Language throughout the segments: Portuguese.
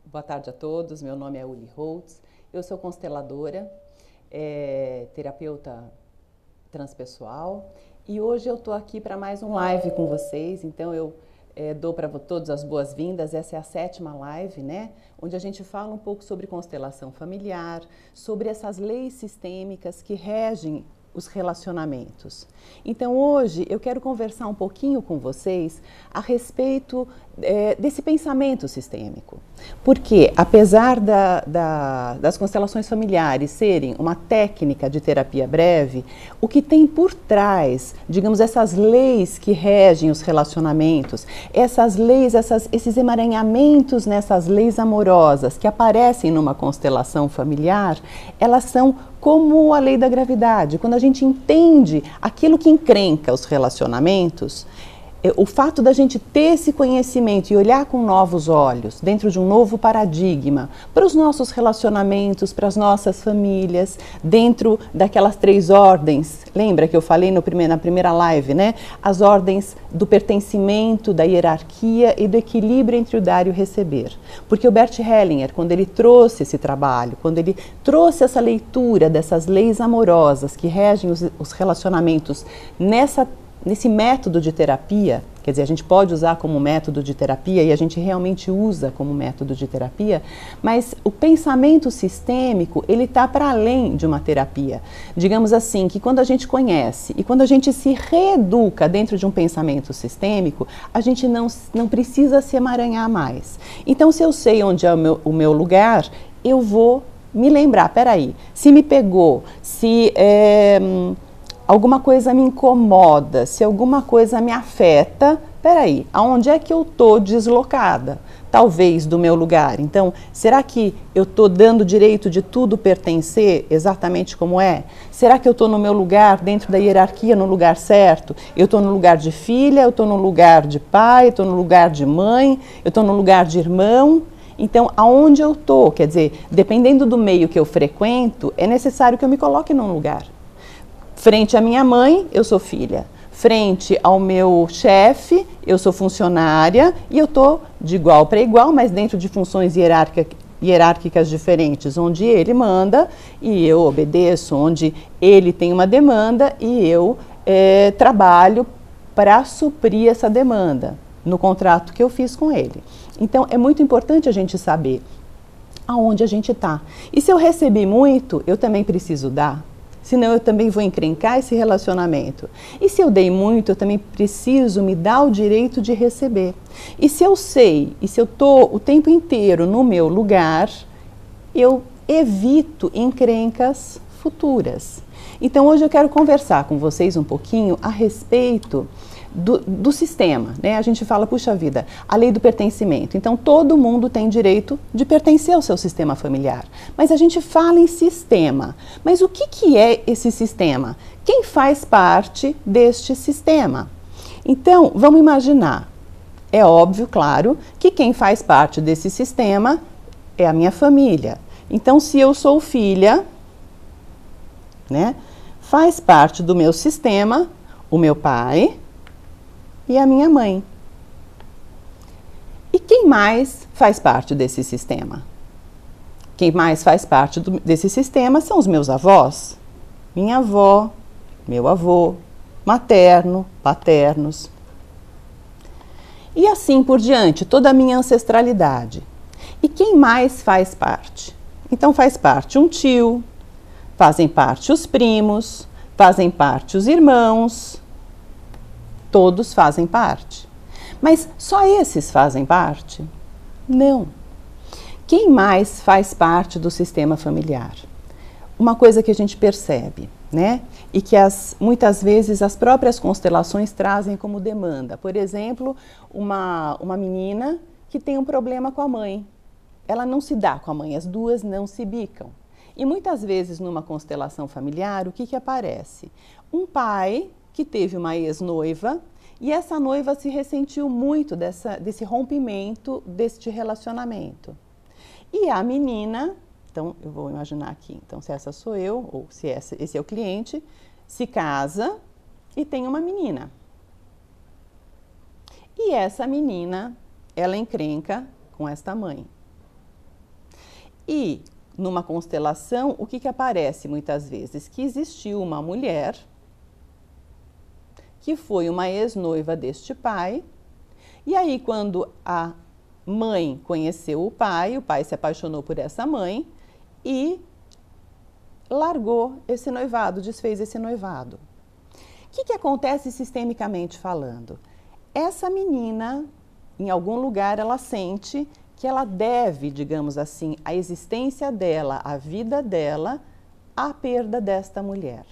Boa tarde a todos, meu nome é Uli Holtz, eu sou consteladora, terapeuta transpessoal e hoje eu estou aqui para mais um live com vocês, então eu dou para todos as boas-vindas, essa é a 7ª live, né? Onde a gente fala um pouco sobre constelação familiar, sobre essas leis sistêmicas que regem os relacionamentos. Então hoje eu quero conversar um pouquinho com vocês a respeito desse pensamento sistêmico. Porque apesar das constelações familiares serem uma técnica de terapia breve, o que tem por trás, digamos, essas leis que regem os relacionamentos, essas leis, esses emaranhamentos nessas leis amorosas que aparecem numa constelação familiar, elas são como a lei da gravidade. Quando a gente entende aquilo que encrenca os relacionamentos, o fato da gente ter esse conhecimento e olhar com novos olhos, dentro de um novo paradigma, para os nossos relacionamentos, para as nossas famílias, dentro daquelas 3 ordens, lembra que eu falei na primeira live, né? As ordens do pertencimento, da hierarquia e do equilíbrio entre o dar e o receber. Porque o Bert Hellinger, quando ele trouxe esse trabalho, quando ele trouxe essa leitura dessas leis amorosas que regem os relacionamentos nesse método de terapia, quer dizer, a gente pode usar como método de terapia e a gente realmente usa como método de terapia, mas o pensamento sistêmico, ele está para além de uma terapia. Digamos assim, que quando a gente conhece e quando a gente se reeduca dentro de um pensamento sistêmico, a gente não precisa se emaranhar mais. Então, se eu sei onde é o meu lugar, eu vou me lembrar, peraí, se me pegou, se alguma coisa me incomoda, se alguma coisa me afeta, peraí, aonde é que eu estou deslocada? Talvez do meu lugar. Então, será que eu estou dando direito de tudo pertencer exatamente como é? Será que eu estou no meu lugar, dentro da hierarquia, no lugar certo? Eu estou no lugar de filha, eu estou no lugar de pai, eu estou no lugar de mãe, eu estou no lugar de irmão? Então, aonde eu estou? Quer dizer, dependendo do meio que eu frequento, é necessário que eu me coloque num lugar. Frente à minha mãe, eu sou filha. Frente ao meu chefe, eu sou funcionária e eu estou de igual para igual, mas dentro de funções hierárquicas diferentes, onde ele manda e eu obedeço, onde ele tem uma demanda e eu trabalho para suprir essa demanda no contrato que eu fiz com ele. Então, é muito importante a gente saber aonde a gente está. E se eu recebi muito, eu também preciso dar. Senão eu também vou encrencar esse relacionamento. E se eu dei muito, eu também preciso me dar o direito de receber. E se eu sei, e se eu estou o tempo inteiro no meu lugar, eu evito encrencas futuras. Então hoje eu quero conversar com vocês um pouquinho a respeito do sistema, né? A gente fala, puxa vida, a lei do pertencimento. Então, todo mundo tem direito de pertencer ao seu sistema familiar. Mas a gente fala em sistema. Mas o que é esse sistema? Quem faz parte deste sistema? Então, vamos imaginar. É óbvio, claro, que quem faz parte desse sistema é a minha família. Então, se eu sou filha, né, faz parte do meu sistema o meu pai e a minha mãe. E quem mais faz parte desse sistema? Quem mais faz parte desse sistema são os meus avós. Minha avó, meu avô, materno, paternos. E assim por diante, toda a minha ancestralidade. E quem mais faz parte? Então faz parte um tio, fazem parte os primos, fazem parte os irmãos. Todos fazem parte. Mas só esses fazem parte? Não. Quem mais faz parte do sistema familiar? Uma coisa que a gente percebe, né? E que muitas vezes as próprias constelações trazem como demanda. Por exemplo, uma menina que tem um problema com a mãe. Ela não se dá com a mãe, as duas não se bicam. E muitas vezes numa constelação familiar, o que aparece? Um pai que teve uma ex-noiva e essa noiva se ressentiu muito desse rompimento, deste relacionamento. E a menina, então eu vou imaginar aqui, então se essa sou eu, ou se esse é o cliente, se casa e tem uma menina. E essa menina, ela encrenca com esta mãe. E numa constelação, o que aparece muitas vezes? Que existiu uma mulher que foi uma ex-noiva deste pai, e aí quando a mãe conheceu o pai se apaixonou por essa mãe e largou esse noivado, desfez esse noivado. O que acontece sistemicamente falando? Essa menina, em algum lugar, ela sente que ela deve, digamos assim, a existência dela, a vida dela, à perda desta mulher.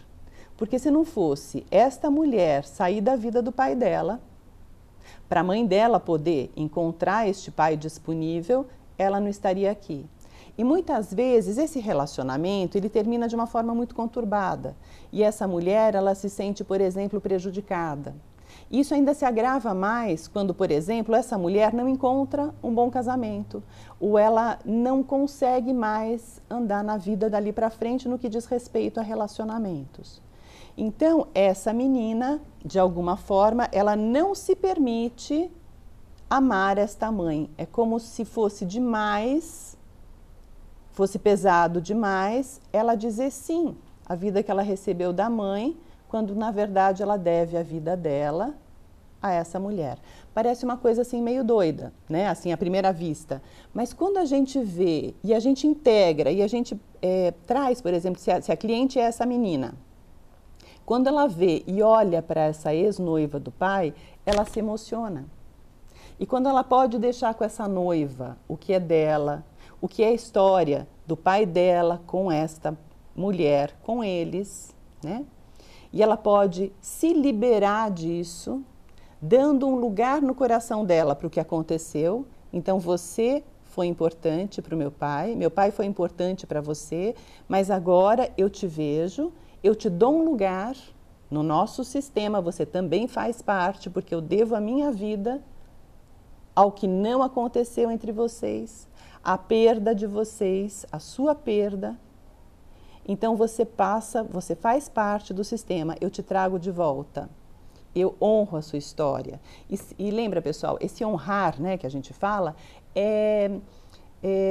Porque se não fosse esta mulher sair da vida do pai dela, para a mãe dela poder encontrar este pai disponível, ela não estaria aqui. E muitas vezes esse relacionamento, ele termina de uma forma muito conturbada. E essa mulher, ela se sente, por exemplo, prejudicada. Isso ainda se agrava mais quando, por exemplo, essa mulher não encontra um bom casamento, ou ela não consegue mais andar na vida dali para frente no que diz respeito a relacionamentos. Então, essa menina, de alguma forma, ela não se permite amar esta mãe. É como se fosse demais, fosse pesado demais, ela dizer sim à vida que ela recebeu da mãe, quando na verdade ela deve a vida dela a essa mulher. Parece uma coisa assim meio doida, né? Assim à primeira vista. Mas quando a gente vê e a gente integra e a gente traz, por exemplo, se a cliente é essa menina, quando ela vê e olha para essa ex-noiva do pai, ela se emociona. E quando ela pode deixar com essa noiva o que é dela, o que é a história do pai dela com esta mulher, com eles, né? E ela pode se liberar disso, dando um lugar no coração dela para o que aconteceu. Então, você foi importante para o meu pai foi importante para você, mas agora eu te vejo, eu te dou um lugar no nosso sistema, você também faz parte, porque eu devo a minha vida ao que não aconteceu entre vocês, a perda de vocês, a sua perda. Então você faz parte do sistema, eu te trago de volta. Eu honro a sua história. E lembra, pessoal, esse honrar, né, que a gente fala, é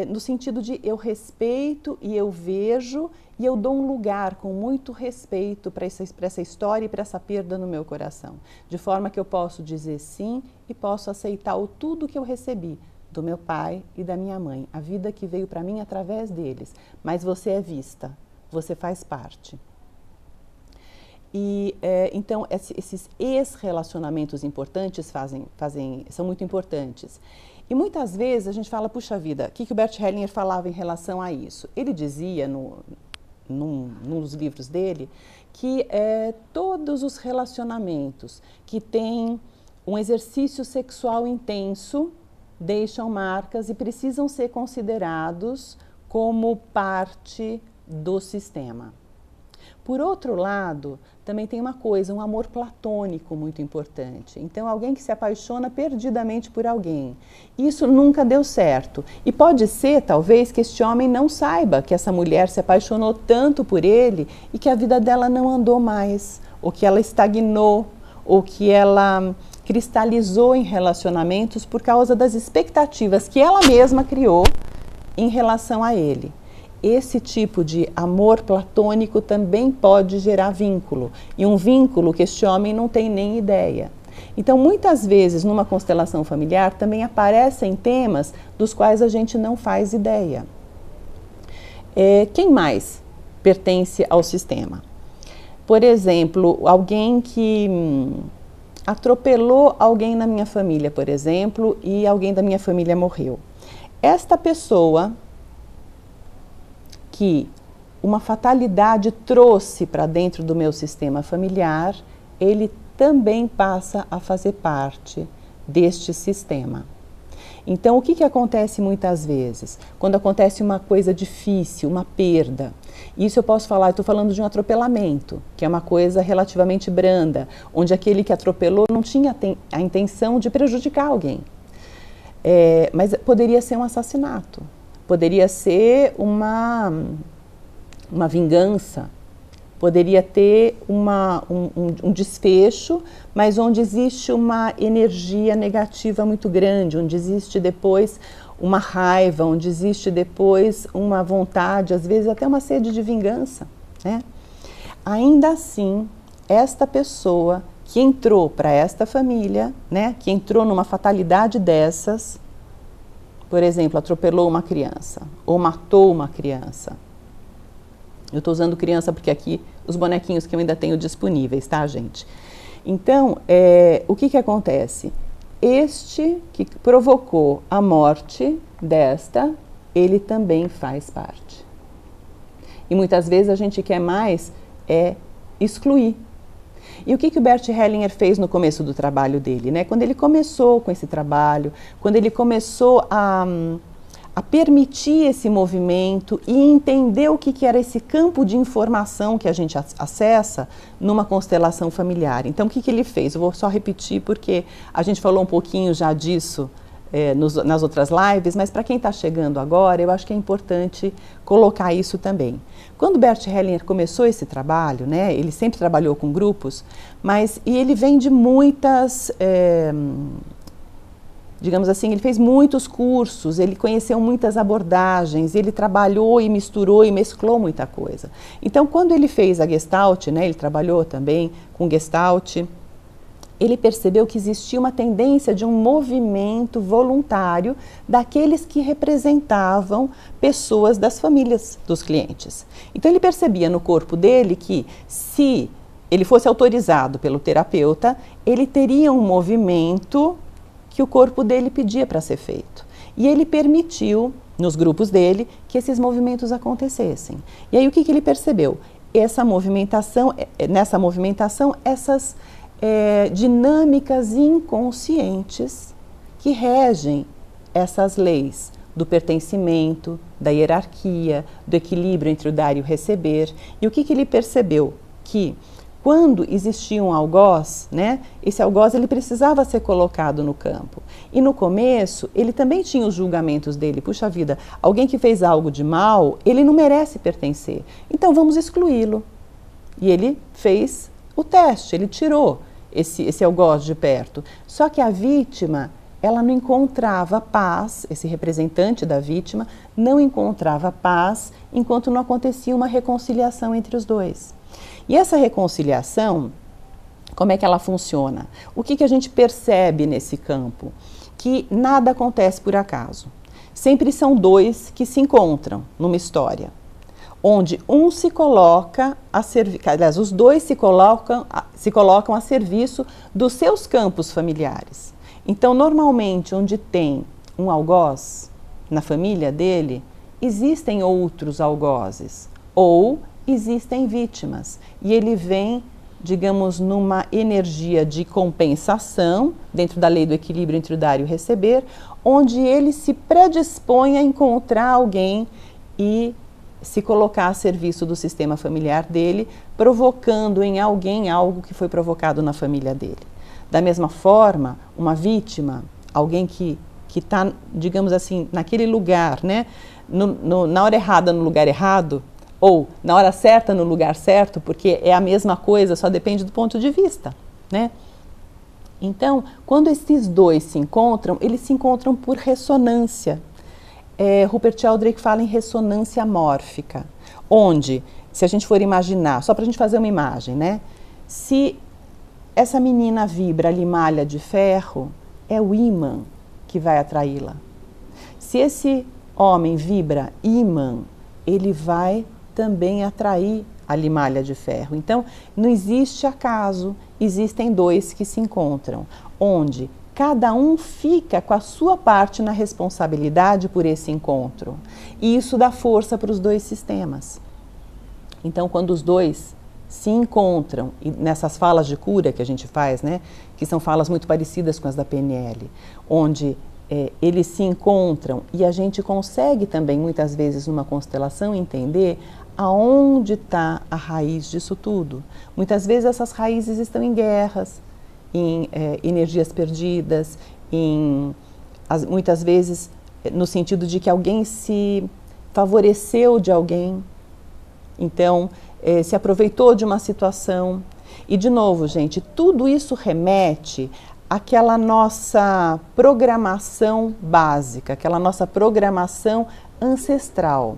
no sentido de eu respeito e eu vejo e eu dou um lugar com muito respeito para essa história e para essa perda no meu coração. De forma que eu posso dizer sim e posso aceitar tudo que eu recebi do meu pai e da minha mãe, a vida que veio para mim através deles. Mas você é vista, você faz parte. E então esses ex-relacionamentos importantes são muito importantes. E muitas vezes a gente fala, puxa vida, o que o Bert Hellinger falava em relação a isso? Ele dizia num dos livros dele que todos os relacionamentos que têm um exercício sexual intenso deixam marcas e precisam ser considerados como parte do sistema. Por outro lado, também tem uma coisa, um amor platônico muito importante. Então, alguém que se apaixona perdidamente por alguém. Isso nunca deu certo. E pode ser, talvez, que este homem não saiba que essa mulher se apaixonou tanto por ele e que a vida dela não andou mais, ou que ela estagnou, ou que ela cristalizou em relacionamentos por causa das expectativas que ela mesma criou em relação a ele. Esse tipo de amor platônico também pode gerar vínculo, e um vínculo que este homem não tem nem ideia. Então, muitas vezes, numa constelação familiar, também aparecem temas dos quais a gente não faz ideia. Quem mais pertence ao sistema? Por exemplo, alguém que atropelou alguém na minha família, por exemplo, e alguém da minha família morreu. Esta pessoa que uma fatalidade trouxe para dentro do meu sistema familiar, ele também passa a fazer parte deste sistema. Então, o que acontece muitas vezes? Quando acontece uma coisa difícil, uma perda, isso eu posso falar, estou falando de um atropelamento, que é uma coisa relativamente branda, onde aquele que atropelou não tinha a intenção de prejudicar alguém. Mas poderia ser um assassinato. Poderia ser uma vingança, poderia ter um desfecho, mas onde existe uma energia negativa muito grande, onde existe depois uma raiva, onde existe depois uma vontade, às vezes até uma sede de vingança, né? Ainda assim, esta pessoa que entrou para esta família, né, que entrou numa fatalidade dessas, por exemplo, atropelou uma criança ou matou uma criança. Eu estou usando criança porque aqui os bonequinhos que eu ainda tenho disponíveis, tá, gente? Então, o que acontece? Este que provocou a morte desta, ele também faz parte. E muitas vezes a gente quer mais excluir. E o que o Bert Hellinger fez no começo do trabalho dele, né? Quando ele começou com esse trabalho, quando ele começou a permitir esse movimento e entender o que era esse campo de informação que a gente acessa numa constelação familiar. Então, o que ele fez? Eu vou só repetir porque a gente falou um pouquinho já disso nas outras lives, mas para quem está chegando agora, eu acho que é importante colocar isso também. Quando Bert Hellinger começou esse trabalho, né, ele sempre trabalhou com grupos, e ele vem de muitas... digamos assim, ele fez muitos cursos, ele conheceu muitas abordagens, ele trabalhou e misturou e mesclou muita coisa. Então, quando ele fez a Gestalt, né, ele trabalhou também com Gestalt, ele percebeu que existia uma tendência de um movimento voluntário daqueles que representavam pessoas das famílias dos clientes. Então, ele percebia no corpo dele que, se ele fosse autorizado pelo terapeuta, ele teria um movimento que o corpo dele pedia para ser feito. E ele permitiu, nos grupos dele, que esses movimentos acontecessem. E aí o que ele percebeu? Nessa movimentação, essas dinâmicas inconscientes que regem essas leis do pertencimento, da hierarquia, do equilíbrio entre o dar e o receber. E o que ele percebeu? Que quando existia um algoz, né, esse algoz ele precisava ser colocado no campo. E no começo, ele também tinha os julgamentos dele. Puxa vida, alguém que fez algo de mal, ele não merece pertencer. Então vamos excluí-lo. E ele fez o teste, ele tirou esse algoz de perto. Só que a vítima, ela não encontrava paz, esse representante da vítima não encontrava paz enquanto não acontecia uma reconciliação entre os dois. E essa reconciliação, como é que ela funciona? O que a gente percebe nesse campo? Que nada acontece por acaso. Sempre são dois que se encontram numa história, onde um se coloca a serviço, aliás, os dois se colocam a serviço dos seus campos familiares. Então, normalmente, onde tem um algoz na família dele, existem outros algozes, ou existem vítimas, e ele vem, digamos, numa energia de compensação, dentro da lei do equilíbrio entre o dar e o receber, onde ele se predispõe a encontrar alguém e se colocar a serviço do sistema familiar dele, provocando em alguém algo que foi provocado na família dele. Da mesma forma, uma vítima, alguém que está, digamos assim, naquele lugar, né, na hora errada, no lugar errado, ou na hora certa, no lugar certo, porque é a mesma coisa, só depende do ponto de vista, né? Então, quando esses dois se encontram, eles se encontram por ressonância. Rupert Sheldrake fala em ressonância mórfica, onde, se a gente for imaginar, só para a gente fazer uma imagem, né? Se essa menina vibra ali malha de ferro, é o ímã que vai atraí-la. Se esse homem vibra ímã, ele vai também atrair a limalha de ferro. Então, não existe acaso, existem dois que se encontram, onde cada um fica com a sua parte na responsabilidade por esse encontro. E isso dá força para os dois sistemas. Então, quando os dois se encontram, e nessas falas de cura que a gente faz, né, que são falas muito parecidas com as da PNL, onde eles se encontram e a gente consegue também, muitas vezes, numa constelação, entender aonde está a raiz disso tudo. Muitas vezes essas raízes estão em guerras, em energias perdidas, muitas vezes no sentido de que alguém se favoreceu de alguém, então se aproveitou de uma situação. E de novo, gente, tudo isso remete aquela nossa programação básica, aquela nossa programação ancestral.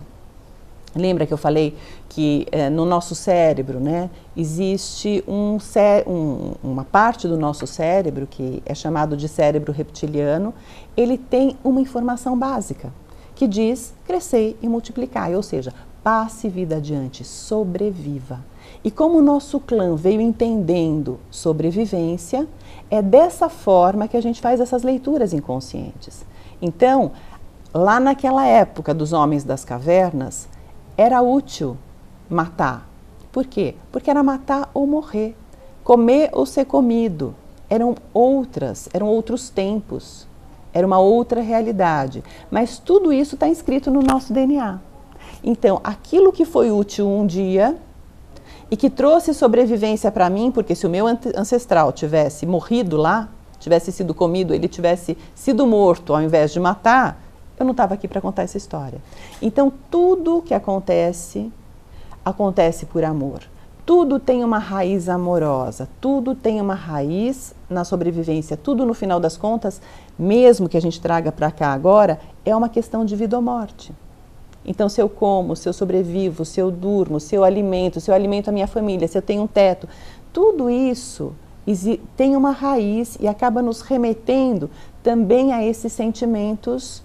Lembra que eu falei que no nosso cérebro, né, existe uma parte do nosso cérebro que é chamado de cérebro reptiliano. Ele tem uma informação básica que diz crescer e multiplicar, ou seja, passe vida adiante, sobreviva. E como o nosso clã veio entendendo sobrevivência, é dessa forma que a gente faz essas leituras inconscientes. Então, lá naquela época dos homens das cavernas, era útil matar. Por quê? Porque era matar ou morrer, comer ou ser comido. Eram outros tempos, era uma outra realidade. Mas tudo isso está inscrito no nosso DNA. Então, aquilo que foi útil um dia e que trouxe sobrevivência para mim, porque se o meu ancestral tivesse morrido lá, tivesse sido comido, ele tivesse sido morto ao invés de matar, eu não estava aqui para contar essa história. Então, tudo que acontece, acontece por amor. Tudo tem uma raiz amorosa, tudo tem uma raiz na sobrevivência. Tudo, no final das contas, mesmo que a gente traga para cá agora, é uma questão de vida ou morte. Então, se eu como, se eu sobrevivo, se eu durmo, se eu alimento a minha família, se eu tenho um teto, tudo isso tem uma raiz e acaba nos remetendo também a esses sentimentos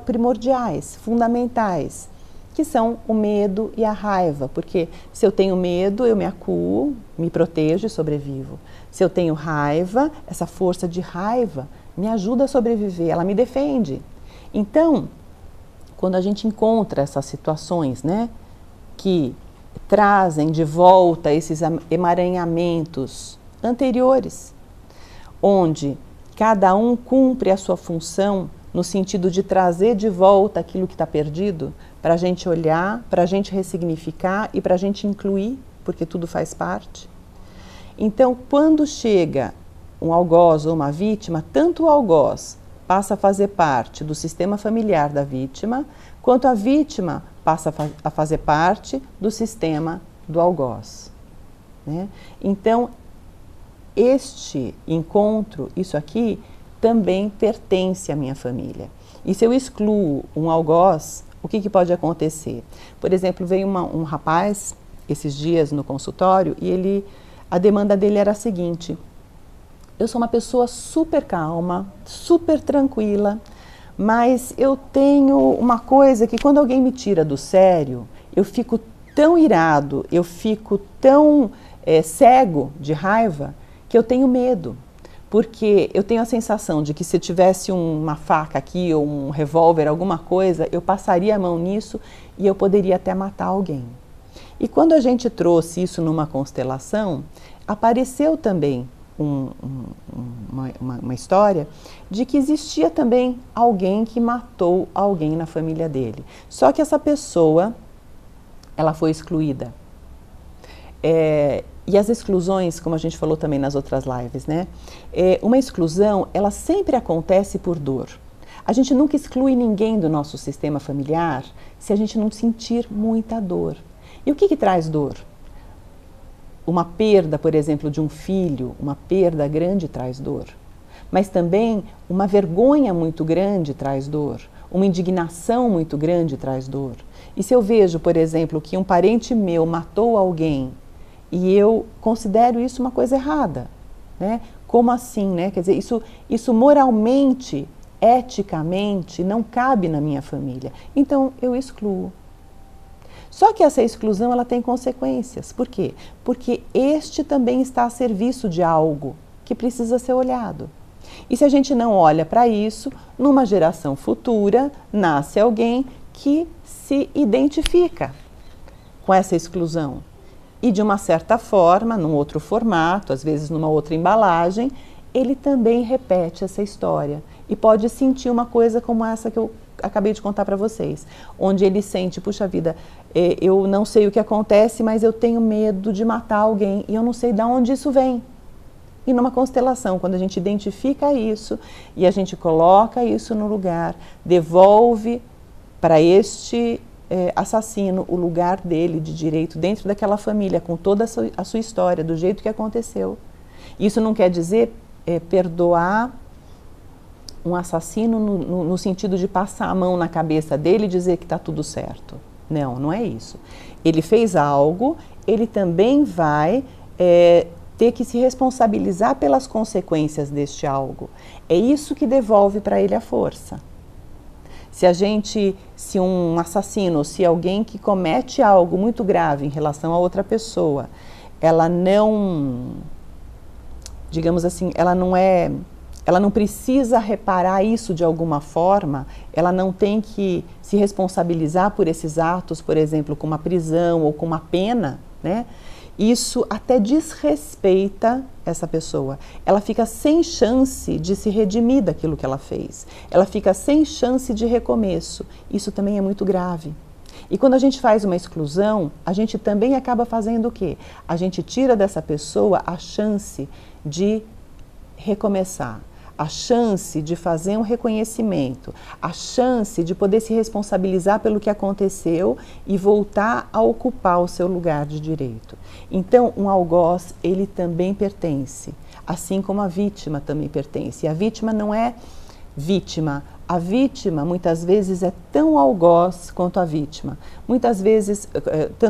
primordiais, fundamentais, que são o medo e a raiva, porque se eu tenho medo, eu me acuo, me protejo e sobrevivo. Se eu tenho raiva, essa força de raiva me ajuda a sobreviver, ela me defende. Então, quando a gente encontra essas situações, né, que trazem de volta esses emaranhamentos anteriores, onde cada um cumpre a sua função no sentido de trazer de volta aquilo que está perdido, para a gente olhar, para a gente ressignificar e para a gente incluir, porque tudo faz parte. Então, quando chega um algoz ou uma vítima, tanto o algoz passa a fazer parte do sistema familiar da vítima, quanto a vítima passa a fazer parte do sistema do algoz, né? Então, este encontro, isso aqui, também pertence à minha família. E se eu excluo um algoz, o que pode acontecer? Por exemplo, veio um rapaz esses dias no consultório e a demanda dele era a seguinte: eu sou uma pessoa super calma, super tranquila, mas eu tenho uma coisa que quando alguém me tira do sério, eu fico tão irado, eu fico tão cego de raiva, que eu tenho medo. Porque eu tenho a sensação de que se tivesse uma faca aqui ou um revólver, alguma coisa, eu passaria a mão nisso e eu poderia até matar alguém. E quando a gente trouxe isso numa constelação, apareceu também uma história de que existia também alguém que matou alguém na família dele. Só que essa pessoa, ela foi excluída. E as exclusões, como a gente falou também nas outras lives, né? Uma exclusão, ela sempre acontece por dor. A gente nunca exclui ninguém do nosso sistema familiar se a gente não sentir muita dor. E o que traz dor? Uma perda, por exemplo, de um filho, uma perda grande traz dor. Mas também uma vergonha muito grande traz dor. Uma indignação muito grande traz dor. E se eu vejo, por exemplo, que um parente meu matou alguém e eu considero isso uma coisa errada, né? Como assim, né? Quer dizer, isso moralmente, eticamente, não cabe na minha família. Então, eu excluo. Só que essa exclusão, ela tem consequências. Por quê? Porque este também está a serviço de algo que precisa ser olhado. E se a gente não olha para isso, numa geração futura, nasce alguém que se identifica com essa exclusão. E de uma certa forma, num outro formato, às vezes numa outra embalagem, ele também repete essa história. E pode sentir uma coisa como essa que eu acabei de contar para vocês. Onde ele sente, puxa vida, eu não sei o que acontece, mas eu tenho medo de matar alguém. E eu não sei de onde isso vem. E numa constelação, quando a gente identifica isso e a gente coloca isso no lugar, devolve para este assassino o lugar dele de direito dentro daquela família, com toda a sua história, do jeito que aconteceu. Isso não quer dizer perdoar um assassino no sentido de passar a mão na cabeça dele e dizer que está tudo certo. Não, não é isso. Ele fez algo, ele também vai ter que se responsabilizar pelas consequências deste algo. É isso que devolve para ele a força. Se um assassino, se alguém que comete algo muito grave em relação a outra pessoa, ela não, digamos assim, ela não precisa reparar isso de alguma forma, ela não tem que se responsabilizar por esses atos, por exemplo, com uma prisão ou com uma pena, né? Isso até desrespeita essa pessoa. Ela fica sem chance de se redimir daquilo que ela fez. Ela fica sem chance de recomeço. Isso também é muito grave. E quando a gente faz uma exclusão, a gente também acaba fazendo o quê? A gente tira dessa pessoa a chance de recomeçar, a chance de fazer um reconhecimento, a chance de poder se responsabilizar pelo que aconteceu e voltar a ocupar o seu lugar de direito. Então, um algoz, ele também pertence, assim como a vítima também pertence. E a vítima não é vítima. A vítima, muitas vezes, é tão algoz quanto a vítima. Muitas vezes,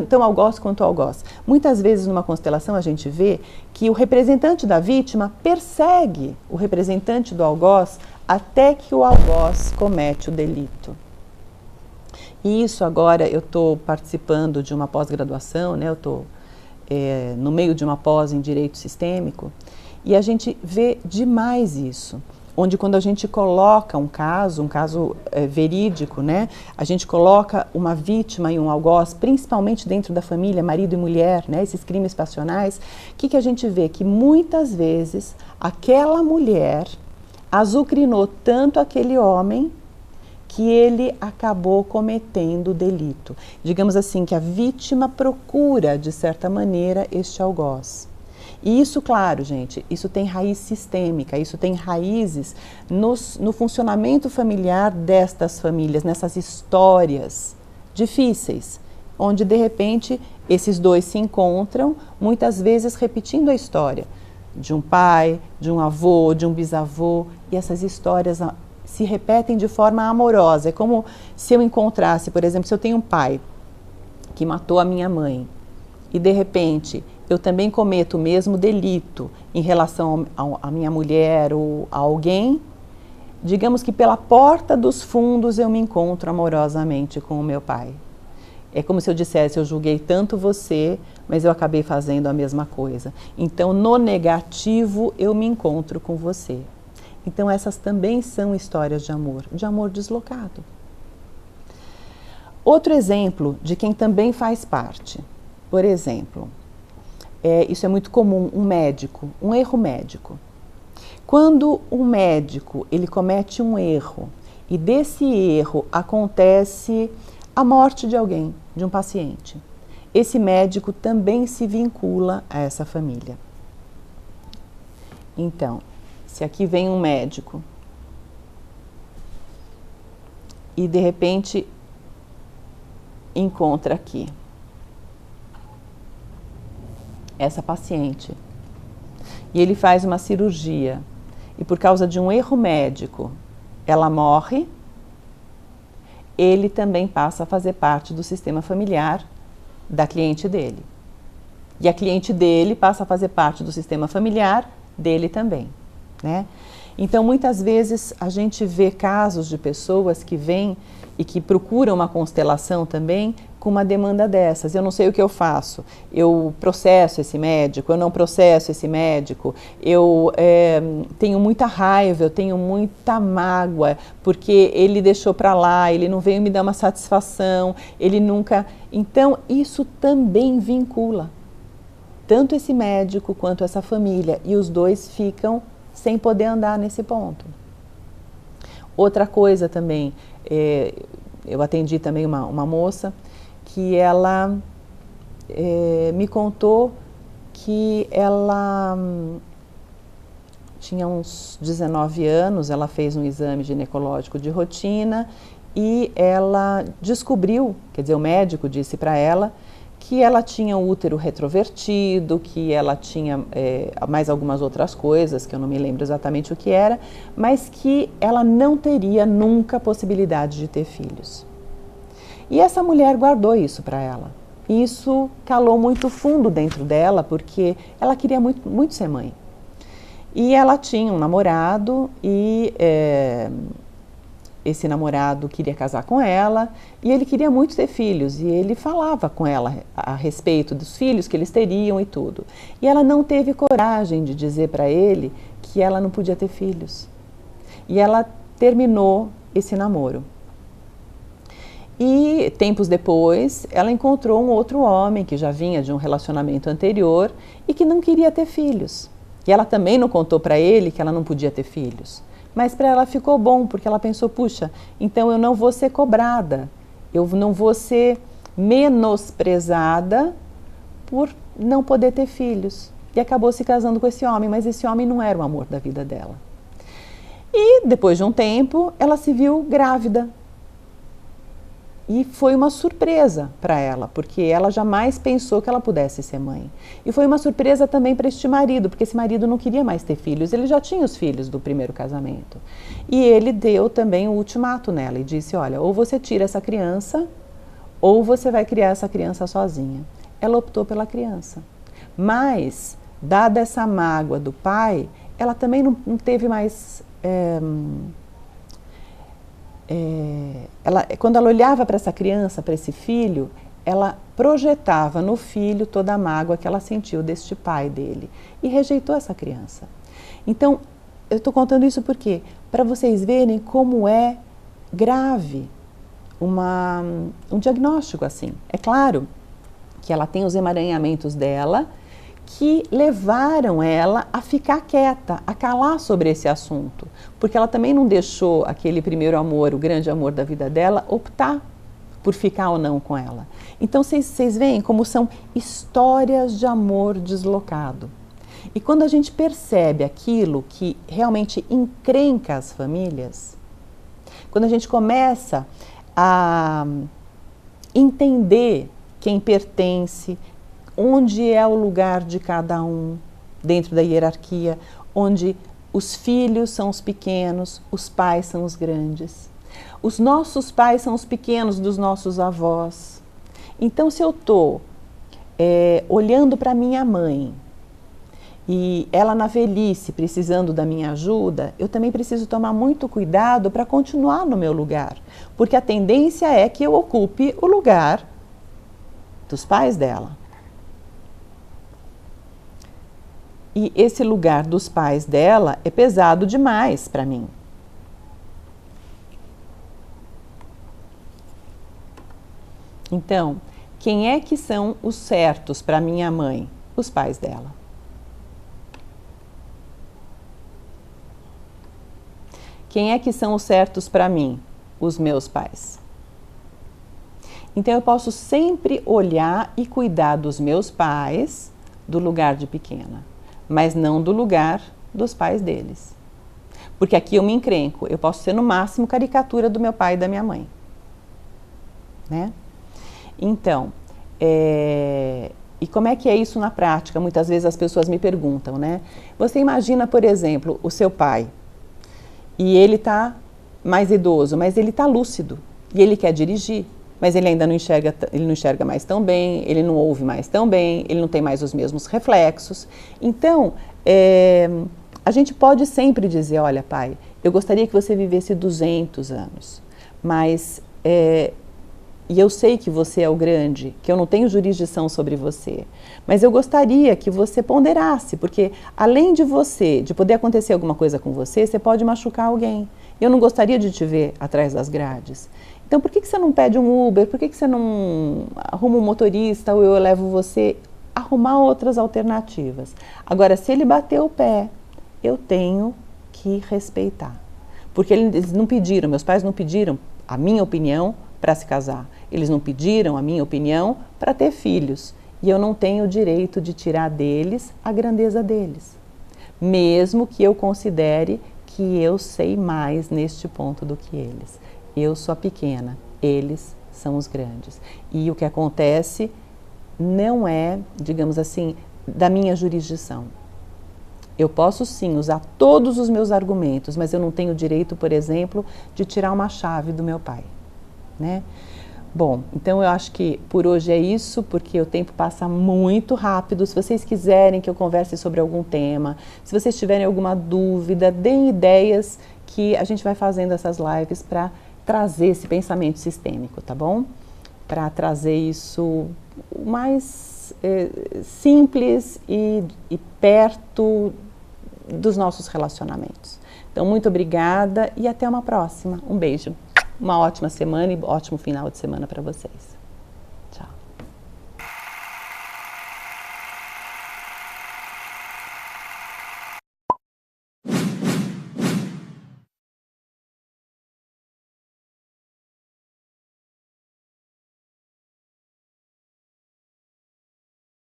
tão algoz quanto o algoz. Muitas vezes, numa constelação, a gente vê que o representante da vítima persegue o representante do algoz até que o algoz comete o delito. E isso agora, eu estou participando de uma pós-graduação, né? Eu estou no meio de uma pós em Direito Sistêmico, e a gente vê demais isso. Onde quando a gente coloca um caso verídico, né, a gente coloca uma vítima e um algoz, principalmente dentro da família, marido e mulher, né, esses crimes passionais, o que a gente vê? Que muitas vezes aquela mulher azucrinou tanto aquele homem que ele acabou cometendo o delito. Digamos assim, que a vítima procura, de certa maneira, este algoz. E isso, claro, gente, isso tem raiz sistêmica, isso tem raízes no funcionamento familiar destas famílias, nessas histórias difíceis, onde de repente esses dois se encontram, muitas vezes repetindo a história de um pai, de um avô, de um bisavô, e essas histórias se repetem de forma amorosa. É como se eu encontrasse, por exemplo, se eu tenho um pai que matou a minha mãe e de repente eu também cometo o mesmo delito em relação à minha mulher ou a alguém, digamos que pela porta dos fundos eu me encontro amorosamente com o meu pai. É como se eu dissesse, eu julguei tanto você, mas eu acabei fazendo a mesma coisa. Então, no negativo, eu me encontro com você. Então, essas também são histórias de amor deslocado. Outro exemplo de quem também faz parte, por exemplo, isso é muito comum, um médico, um erro médico. Quando um médico ele comete um erro e desse erro acontece a morte de alguém, de um paciente, esse médico também se vincula a essa família. Então, se aqui vem um médico e de repente encontra aqui essa paciente e ele faz uma cirurgia e por causa de um erro médico ela morre, ele também passa a fazer parte do sistema familiar da cliente dele. E a cliente dele passa a fazer parte do sistema familiar dele também, né? Então, muitas vezes a gente vê casos de pessoas que vêm e que procuram uma constelação também com uma demanda dessas. Eu não sei o que eu faço. Eu processo esse médico, eu não processo esse médico, eu tenho muita raiva, eu tenho muita mágoa, porque ele deixou para lá, ele não veio me dar uma satisfação, ele nunca... Então, isso também vincula tanto esse médico quanto essa família, e os dois ficam sem poder andar nesse ponto. Outra coisa também, eu atendi também uma moça que ela me contou que ela tinha uns 19 anos, ela fez um exame ginecológico de rotina e ela descobriu, quer dizer, o médico disse para ela que ela tinha o útero retrovertido, que ela tinha mais algumas outras coisas, que eu não me lembro exatamente o que era, mas que ela não teria nunca a possibilidade de ter filhos. E essa mulher guardou isso para ela. E isso calou muito fundo dentro dela, porque ela queria muito, muito ser mãe. E ela tinha um namorado e esse namorado queria casar com ela e ele queria muito ter filhos e ele falava com ela a respeito dos filhos que eles teriam e tudo. E ela não teve coragem de dizer para ele que ela não podia ter filhos. E ela terminou esse namoro. E tempos depois, ela encontrou um outro homem que já vinha de um relacionamento anterior e que não queria ter filhos. E ela também não contou para ele que ela não podia ter filhos. Mas para ela ficou bom, porque ela pensou, puxa, então eu não vou ser cobrada, eu não vou ser menosprezada por não poder ter filhos. E acabou se casando com esse homem, mas esse homem não era o amor da vida dela. E depois de um tempo, ela se viu grávida. E foi uma surpresa para ela, porque ela jamais pensou que ela pudesse ser mãe. E foi uma surpresa também para este marido, porque esse marido não queria mais ter filhos, ele já tinha os filhos do primeiro casamento. E ele deu também um ultimato nela e disse, olha, ou você tira essa criança, ou você vai criar essa criança sozinha. Ela optou pela criança. Mas, dada essa mágoa do pai, ela também não teve mais... quando ela olhava para essa criança, para esse filho, ela projetava no filho toda a mágoa que ela sentiu deste pai dele e rejeitou essa criança. Então, eu estou contando isso porque para vocês verem como é grave um diagnóstico assim. É claro que ela tem os emaranhamentos dela que levaram ela a ficar quieta, a calar sobre esse assunto, porque ela também não deixou aquele primeiro amor, o grande amor da vida dela, optar por ficar ou não com ela. Então vocês veem como são histórias de amor deslocado. E quando a gente percebe aquilo que realmente encrenca as famílias, quando a gente começa a entender quem pertence, onde é o lugar de cada um dentro da hierarquia, onde os filhos são os pequenos, os pais são os grandes. Os nossos pais são os pequenos dos nossos avós. Então, se eu estou olhando para minha mãe e ela na velhice precisando da minha ajuda, eu também preciso tomar muito cuidado para continuar no meu lugar, porque a tendência é que eu ocupe o lugar dos pais dela. E esse lugar dos pais dela é pesado demais para mim. Então, quem é que são os certos para minha mãe? Os pais dela. Quem é que são os certos para mim? Os meus pais. Então, eu posso sempre olhar e cuidar dos meus pais do lugar de pequena, mas não do lugar dos pais deles. Porque aqui eu me encrenco, eu posso ser no máximo caricatura do meu pai e da minha mãe. Né? Então, e como é que é isso na prática? Muitas vezes as pessoas me perguntam, né? Você imagina, por exemplo, o seu pai, e ele está mais idoso, mas ele está lúcido, e ele quer dirigir, mas ele ainda não enxerga mais tão bem, ele não ouve mais tão bem, ele não tem mais os mesmos reflexos. Então, a gente pode sempre dizer, olha pai, eu gostaria que você vivesse 200 anos, mas, e eu sei que você é o grande, que eu não tenho jurisdição sobre você, mas eu gostaria que você ponderasse, porque além de poder acontecer alguma coisa com você, você pode machucar alguém. Eu não gostaria de te ver atrás das grades. Então, por que você não pede um Uber? Por que você não arruma um motorista ou eu levo você? Arrumar outras alternativas. Agora, se ele bater o pé, eu tenho que respeitar. Porque eles não pediram, meus pais não pediram a minha opinião para se casar. Eles não pediram a minha opinião para ter filhos. E eu não tenho o direito de tirar deles a grandeza deles. Mesmo que eu considere que eu sei mais neste ponto do que eles. Eu sou a pequena, eles são os grandes. E o que acontece não é, digamos assim, da minha jurisdição. Eu posso sim usar todos os meus argumentos, mas eu não tenho o direito, por exemplo, de tirar uma chave do meu pai, né? Bom, então eu acho que por hoje é isso, porque o tempo passa muito rápido. Se vocês quiserem que eu converse sobre algum tema, se vocês tiverem alguma dúvida, deem ideias que a gente vai fazendo essas lives para trazer esse pensamento sistêmico, tá bom? Para trazer isso mais simples e perto dos nossos relacionamentos. Então, muito obrigada e até uma próxima. Um beijo. Uma ótima semana e ótimo final de semana para vocês.